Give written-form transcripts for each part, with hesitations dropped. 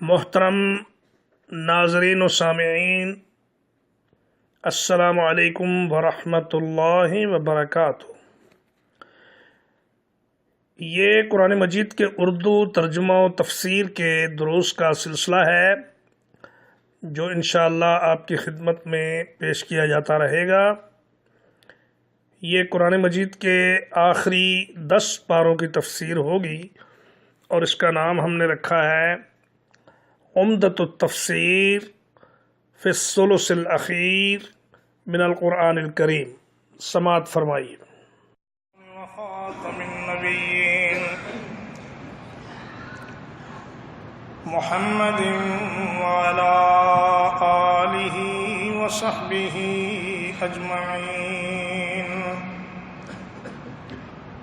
محترم ناظرین و سامعین، السلام علیکم ورحمۃ اللہ وبرکاتہ۔ یہ قرآن مجید کے اردو ترجمہ و تفسیر کے دروس کا سلسلہ ہے جو انشاءاللہ آپ کی خدمت میں پیش کیا جاتا رہے گا۔ یہ قرآن مجید کے آخری 10 پاروں کی تفسیر ہوگی اور اس کا نام ہم نے رکھا ہے عمدۃ التفسیر فی الثلث الاخیر من القرآن الکریم۔ سماعت فرمائیے۔ خاتم النبیین محمد وعلی آلہ وصحبہ اجمعین،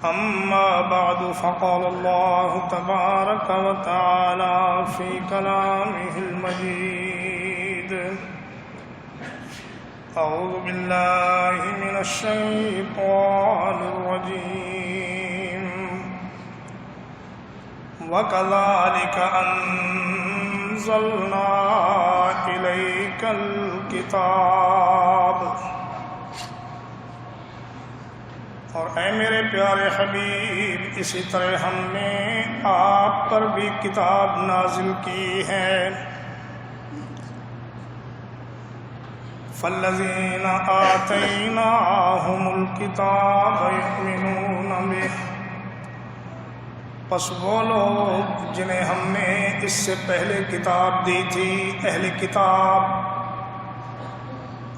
اما بعد فقال اللہ تبارک وتعالی فی کلامہ المجید، اعوذ باللہ من الشیطان الرجیم، وَكَذَلِكَ أَنزَلْنَا إِلَيْكَ الْكِتَابَ، اور اے میرے پیارے حبیب، اسی طرح ہم نے آپ پر بھی کتاب نازل کی ہے۔ فَالَّذِينَ آتَيْنَاهُمُ الْكِتَابَ يُؤْمِنُونَ بِهِ، پس وہ لوگ جنہیں ہم نے اس سے پہلے کتاب دی تھی، اہل کتاب،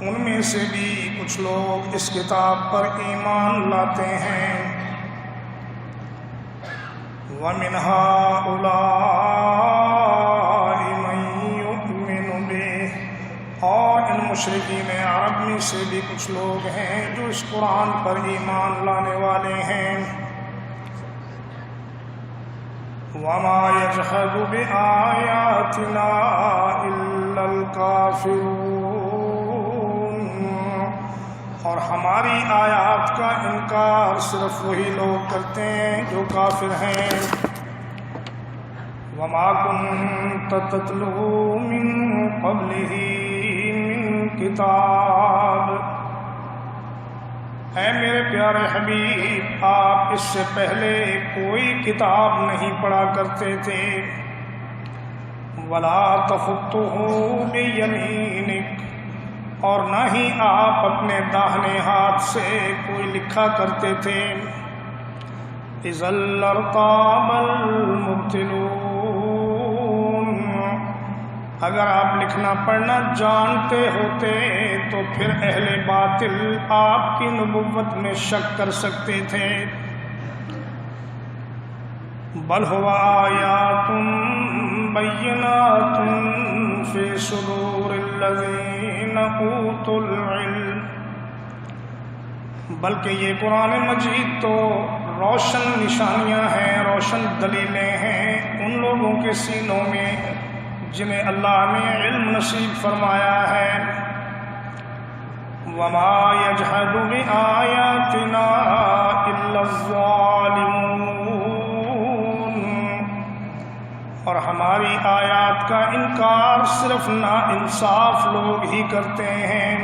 ان میں سے بھی کچھ لوگ اس کتاب پر ایمان لاتے ہیں۔ وَمِنْ هَٰؤُلَاءِ مَن يُؤْمِنُ بِهِ، اور ان مشرکین عرب میں سے بھی کچھ لوگ ہیں جو اس قرآن پر ایمان لانے والے ہیں۔ وَمَا يَجْحَدُ بِآيَاتِنَا إِلَّا الْكَافِرُونَ، اور ہماری آیات کا انکار صرف وہی لوگ کرتے ہیں جو کافر ہیں۔ وَمَا كُنتَ تَتْلُو مِن قَبْلِهِ مِن کتاب، اے میرے پیارے حبیب، آپ اس سے پہلے کوئی کتاب نہیں پڑھا کرتے تھے۔ وَلَا تَخُطُّهُ بِيَمِينِكَ، اور نہ ہی آپ اپنے داہنے ہاتھ سے کوئی لکھا کرتے تھے۔ إِذًا لَّارْتَابَ الْمُبْطِلُونَ، اگر آپ لکھنا پڑھنا جانتے ہوتے تو پھر اہل باطل آپ کی نبوت میں شک کر سکتے تھے۔ بل هو آیات بینات فی صدور الذین اوتوا العلم، بلکہ یہ قرآن مجید تو روشن نشانیاں ہیں، روشن دلیلیں ہیں ان لوگوں کے سینوں میں جنہیں اللہ نے علم نصیب فرمایا ہے۔ وَمَا يَجْحَدُ بِآيَاتِنَا إِلَّا الظَّالِمُونَ، اور ہماری آیات کا انکار صرف ناانصاف لوگ ہی کرتے ہیں۔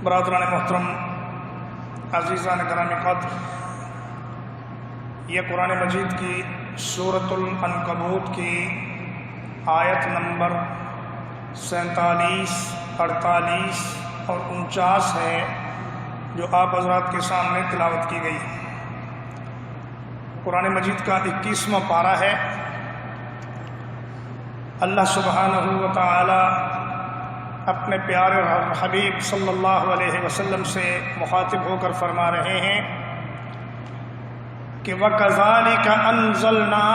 برادران محترم، عزیزان گرامی قدر، یہ قرآن مجید کی سورۃ العنکبوت کی آیت نمبر 47، 48 اور 49 ہے جو آپ حضرات کے سامنے تلاوت کی گئی۔ قرآن مجید کا 21واں پارہ ہے۔ اللہ سبحانہ و تعالی اپنے پیارے حبیب صلی اللہ علیہ وسلم سے مخاطب ہو کر فرما رہے ہیں کہ وَكَذَلِكَ أَنزَلْنَا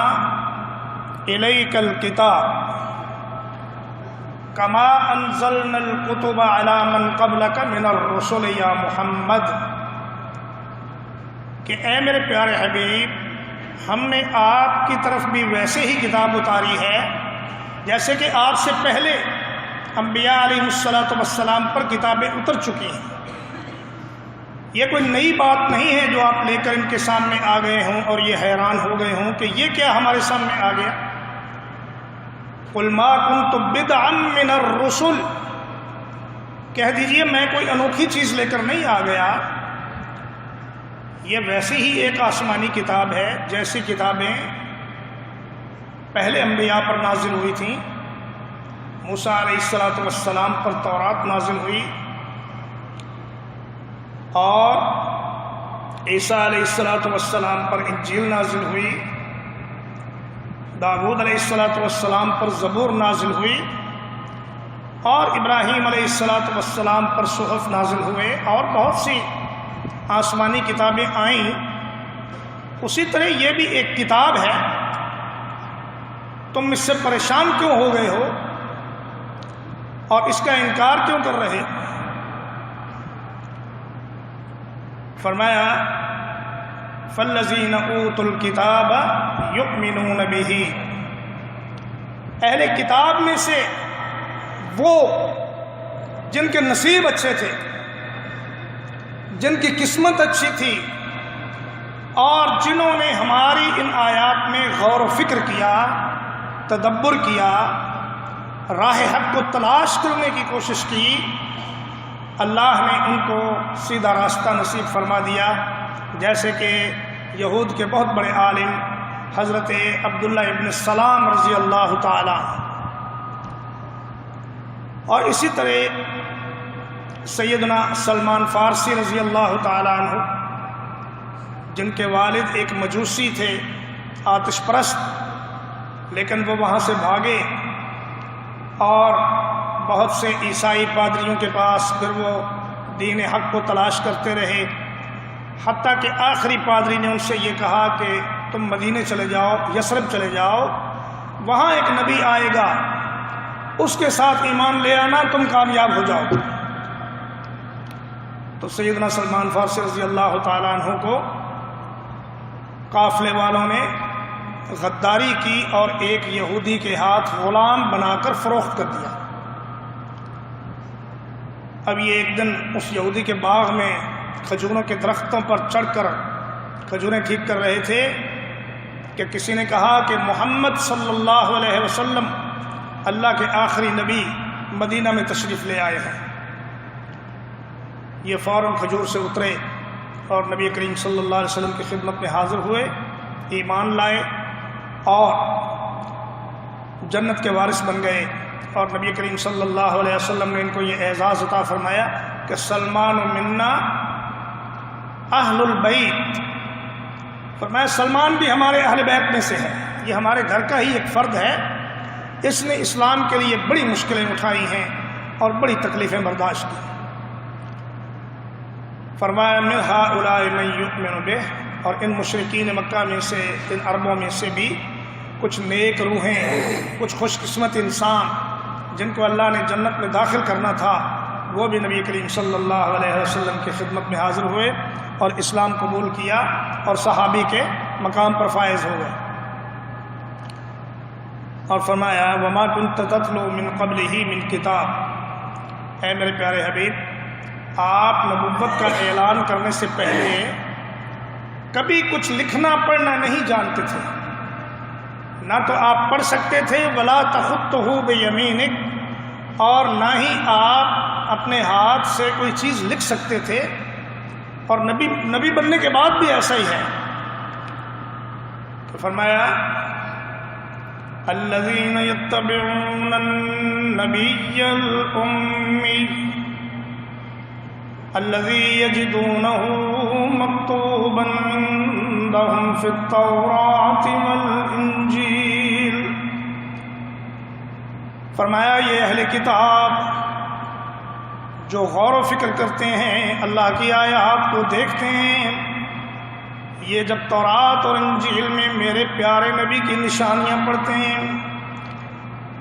إِلَيْكَ الْكِتَابَ كَمَا أَنزَلْنَا الْكُتُبَ عَلَى مَنْ قَبْلَكَ مِنَ الرُّسُلِ یا محمد، کہ اے میرے پیارے حبیب، ہم نے آپ کی طرف بھی ویسے ہی کتاب اتاری ہے جیسے کہ آپ سے پہلے انبیاء علیہ الصلوۃ والسلام پر کتابیں اتر چکی ہیں۔ یہ کوئی نئی بات نہیں ہے جو آپ لے کر ان کے سامنے آ گئے ہوں اور یہ حیران ہو گئے ہوں کہ یہ کیا ہمارے سامنے آ گیا۔ قُلْ مَا كُنْتُ بِدْعًا مِّنَ الرُّسُلِ، کہہ دیجئے میں کوئی انوکھی چیز لے کر نہیں آ گیا، یہ ویسی ہی ایک آسمانی کتاب ہے جیسی کتابیں پہلے انبیاء پر نازل ہوئی تھیں۔ موسیٰ علیہ السلام پر تورات نازل ہوئی، اور عیسیٰ علیہ السلام پر انجیل نازل ہوئی، داؤد علیہ السلام پر زبور نازل ہوئی، اور ابراہیم علیہ السلام پر صحف نازل ہوئے، اور بہت سی آسمانی کتابیں آئیں۔ اسی طرح یہ بھی ایک کتاب ہے، تم اس سے پریشان کیوں ہو گئے ہو اور اس کا انکار کیوں کر رہے؟ فرمایا فَالَّذِينَ أُوتُوا الْكِتَابَ يُؤْمِنُونَ بِهِ، اہل کتاب میں سے وہ جن کے نصیب اچھے تھے، جن کی قسمت اچھی تھی، اور جنہوں نے ہماری ان آیات میں غور و فکر کیا، تدبر کیا، راہ حق کو تلاش کرنے کی کوشش کی، اللہ نے ان کو سیدھا راستہ نصیب فرما دیا۔ جیسے کہ یہود کے بہت بڑے عالم حضرت عبداللہ ابن السلام رضی اللہ تعالی، اور اسی طرح سیدنا سلمان فارسی رضی اللہ تعالی عنہ، جن کے والد ایک مجوسی تھے، آتش پرست، لیکن وہ وہاں سے بھاگے اور بہت سے عیسائی پادریوں کے پاس پھر وہ دین حق کو تلاش کرتے رہے، حتیٰ کہ آخری پادری نے ان سے یہ کہا کہ تم مدینے چلے جاؤ، یثرب چلے جاؤ، وہاں ایک نبی آئے گا، اس کے ساتھ ایمان لے آنا، تم کامیاب ہو جاؤ۔ تو سیدنا سلمان فارسی رضی اللہ تعالیٰ عنہ کو قافلے والوں نے غداری کی اور ایک یہودی کے ہاتھ غلام بنا کر فروخت کر دیا۔ اب یہ ایک دن اس یہودی کے باغ میں کھجوروں کے درختوں پر چڑھ کر کھجوریں ٹھیک کر رہے تھے کہ کسی نے کہا کہ محمد صلی اللہ علیہ وسلم اللہ کے آخری نبی مدینہ میں تشریف لے آئے ہیں۔ یہ فوراً کھجور سے اترے اور نبی کریم صلی اللہ علیہ وسلم کی خدمت میں حاضر ہوئے، ایمان لائے اور جنت کے وارث بن گئے۔ اور نبی کریم صلی اللہ علیہ وسلم نے ان کو یہ اعزاز عطا فرمایا کہ سلمان منا اہل البیت، فرمایا سلمان بھی ہمارے اہل بیت میں سے ہے، یہ ہمارے گھر کا ہی ایک فرد ہے، اس نے اسلام کے لیے بڑی مشکلیں اٹھائی ہیں اور بڑی تکلیفیں برداشت کی۔ فرمایا من ہؤلاء من یؤمن بہ، اور ان مشرکین مکہ میں سے، ان عربوں میں سے بھی کچھ نیک روحیں، کچھ خوش قسمت انسان جن کو اللہ نے جنت میں داخل کرنا تھا، وہ بھی نبی کریم صلی اللہ علیہ وسلم کی خدمت میں حاضر ہوئے اور اسلام قبول کیا اور صحابی کے مقام پر فائز ہو گئے۔ اور فرمایا وما كنت تتلو من قبلہ من کتاب، اے میرے پیارے حبیب، آپ نبوت کا اعلان کرنے سے پہلے کبھی کچھ لکھنا پڑھنا نہیں جانتے تھے، نہ تو آپ پڑھ سکتے تھے، ولا تخطہ بیمینک، اور نہ ہی آپ اپنے ہاتھ سے کوئی چیز لکھ سکتے تھے، اور نبی بننے کے بعد بھی ایسا ہی ہے۔ تو فرمایا الذین یتبعون النبی الامی الذی یجدونہ مکتوبا عندہم فی التوراۃ والانجیل، فرمایا یہ اہل کتاب جو غور و فکر کرتے ہیں، اللہ کی آیات کو دیکھتے ہیں، یہ جب تورات اور انجیل میں میرے پیارے نبی کی نشانیاں پڑھتے ہیں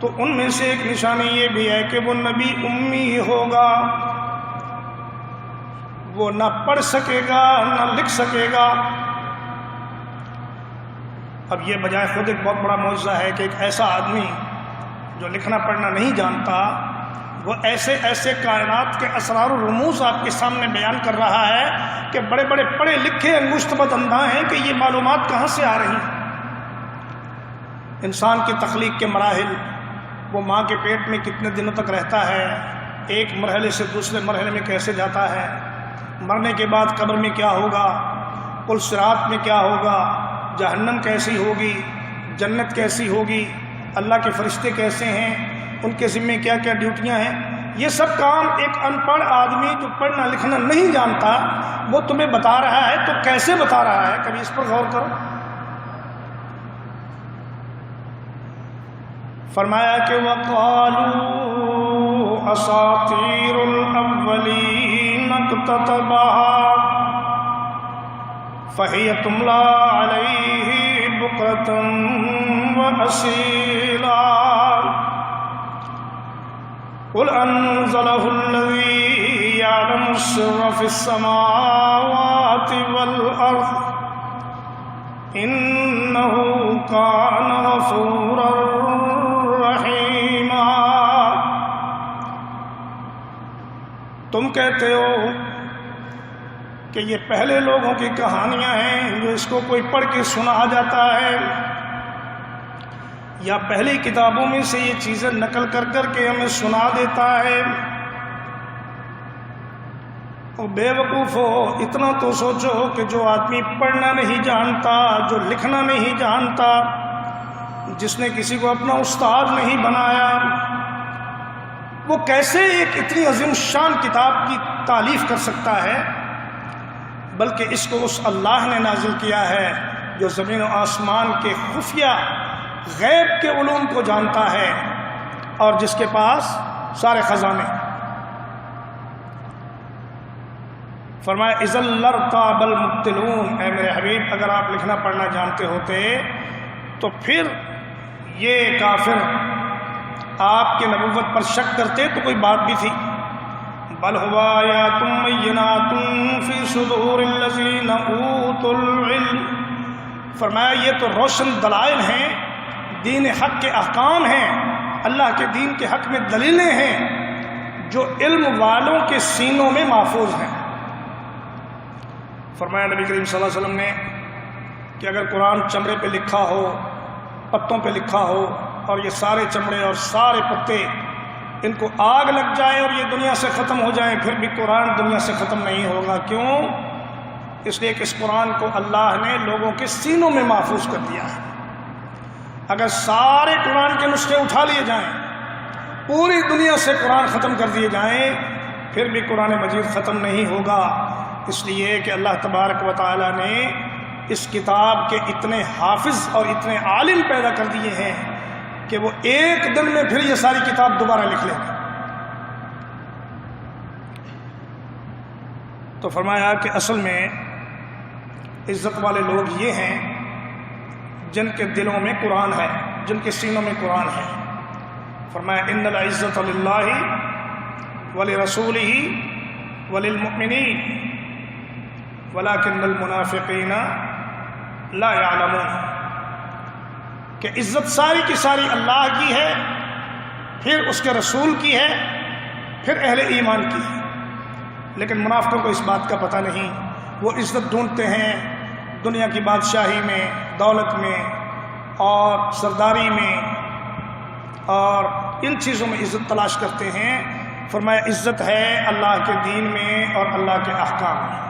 تو ان میں سے ایک نشانی یہ بھی ہے کہ وہ نبی امی ہوگا، وہ نہ پڑھ سکے گا نہ لکھ سکے گا۔ اب یہ بجائے خود ایک بہت بڑا معجزہ ہے کہ ایک ایسا آدمی جو لکھنا پڑھنا نہیں جانتا، وہ ایسے ایسے کائنات کے اسرار و رموز آپ کے سامنے بیان کر رہا ہے کہ بڑے بڑے پڑھے لکھے انگشت بد اندھا ہیں کہ یہ معلومات کہاں سے آ رہی ہیں۔ انسان کی تخلیق کے مراحل، وہ ماں کے پیٹ میں کتنے دنوں تک رہتا ہے، ایک مرحلے سے دوسرے مرحلے میں کیسے جاتا ہے، مرنے کے بعد قبر میں کیا ہوگا، پل صراط میں کیا ہوگا، جہنم کیسی ہوگی، جنت کیسی ہوگی، اللہ کے فرشتے کیسے ہیں، ان کے ذمے کیا کیا ڈیوٹیاں ہیں، یہ سب کام ایک ان پڑھ آدمی جو پڑھنا لکھنا نہیں جانتا وہ تمہیں بتا رہا ہے، تو کیسے بتا رہا ہے، کبھی اس پر غور کرو۔ فرمایا کہ وَقَالُوا أَسَاطِيرُ الْأَوَّلِينَ اقْتَتَبَهَا فَهِيَ تُمْلَى عَلَيْهِ بُكْرَةً وَأَصِيلًا قُلْ أَنزَلَهُ الَّذِي يَعْلَمُ السِّرَّ فِي السَّمَاوَاتِ وَالْأَرْضِ إِنَّهُ كَانَ غَفُورًا رحیما۔ تم کہتے ہو کہ یہ پہلے لوگوں کی کہانیاں ہیں جو اس کو کوئی پڑھ کے سنا جاتا ہے، یا پہلی کتابوں میں سے یہ چیزیں نقل کر کر کے ہمیں سنا دیتا ہے۔ اور بے وقوف ہو، اتنا تو سوچو کہ جو آدمی پڑھنا نہیں جانتا، جو لکھنا نہیں جانتا، جس نے کسی کو اپنا استاد نہیں بنایا، وہ کیسے ایک اتنی عظیم شان کتاب کی تالیف کر سکتا ہے؟ بلکہ اس کو اس اللہ نے نازل کیا ہے جو زمین و آسمان کے خفیہ غیب کے علوم کو جانتا ہے اور جس کے پاس سارے خزانے۔ فرمایا اذا لارتاب المبطلون، اے میرے حبیب اگر آپ لکھنا پڑھنا جانتے ہوتے تو پھر یہ کافر آپ کے نبوت پر شک کرتے تو کوئی بات بھی تھی۔ بل هو آیات بینات فی صدور الذین اوتوا العلم، فرمایا یہ تو روشن دلائل ہیں، دین حق کے احکام ہیں، اللہ کے دین کے حق میں دلیلیں ہیں جو علم والوں کے سینوں میں محفوظ ہیں۔ فرمایا نبی کریم صلی اللہ علیہ وسلم نے کہ اگر قرآن چمڑے پہ لکھا ہو، پتوں پہ لکھا ہو، اور یہ سارے چمڑے اور سارے پتے ان کو آگ لگ جائے اور یہ دنیا سے ختم ہو جائیں، پھر بھی قرآن دنیا سے ختم نہیں ہوگا۔ کیوں؟ اس لیے کہ اس قرآن کو اللہ نے لوگوں کے سینوں میں محفوظ کر دیا ہے۔ اگر سارے قرآن کے نسخے اٹھا لیے جائیں، پوری دنیا سے قرآن ختم کر دیے جائیں، پھر بھی قرآن مجید ختم نہیں ہوگا، اس لیے کہ اللہ تبارک و تعالیٰ نے اس کتاب کے اتنے حافظ اور اتنے عالم پیدا کر دیے ہیں کہ وہ ایک دن میں پھر یہ ساری کتاب دوبارہ لکھ لیں گے۔ تو فرمایا کہ اصل میں عزت والے لوگ یہ ہیں جن کے دلوں میں قرآن ہے، جن کے سینوں میں قرآن ہے۔ فرمایا ان العزت للہ ولرسولہ وللمؤمنین ولکن المنافقین لا یعلمون، کہ عزت ساری کی ساری اللہ کی ہے، پھر اس کے رسول کی ہے، پھر اہل ایمان کی ہے، لیکن منافقوں کو اس بات کا پتہ نہیں۔ وہ عزت ڈھونڈتے ہیں دنیا کی بادشاہی میں، دولت میں اور سرداری میں، اور ان چیزوں میں عزت تلاش کرتے ہیں۔ فرمایا عزت ہے اللہ کے دین میں اور اللہ کے احکام میں۔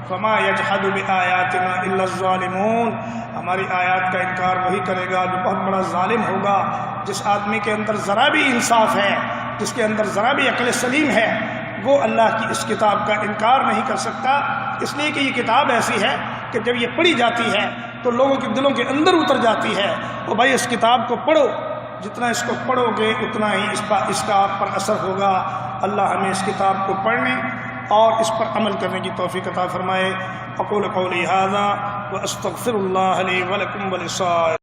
فما یجحد بآیاتنا الا الظالمون، ہماری آیات کا انکار وہی کرے گا جو بہت بڑا ظالم ہوگا۔ جس آدمی کے اندر ذرا بھی انصاف ہے، جس کے اندر ذرا بھی عقل سلیم ہے، وہ اللہ کی اس کتاب کا انکار نہیں کر سکتا، اس لیے کہ یہ کتاب ایسی ہے کہ جب یہ پڑھی جاتی ہے تو لوگوں کے دلوں کے اندر اتر جاتی ہے۔ تو بھائی اس کتاب کو پڑھو، جتنا اس کو پڑھو گے اتنا ہی اس کا آپ پر اثر ہوگا۔ اللہ ہمیں اس کتاب کو پڑھنے اور اس پر عمل کرنے کی توفیق عطا فرمائے۔ اقول قولی ھذا واستغفر اللہ لی ولکم ولسائر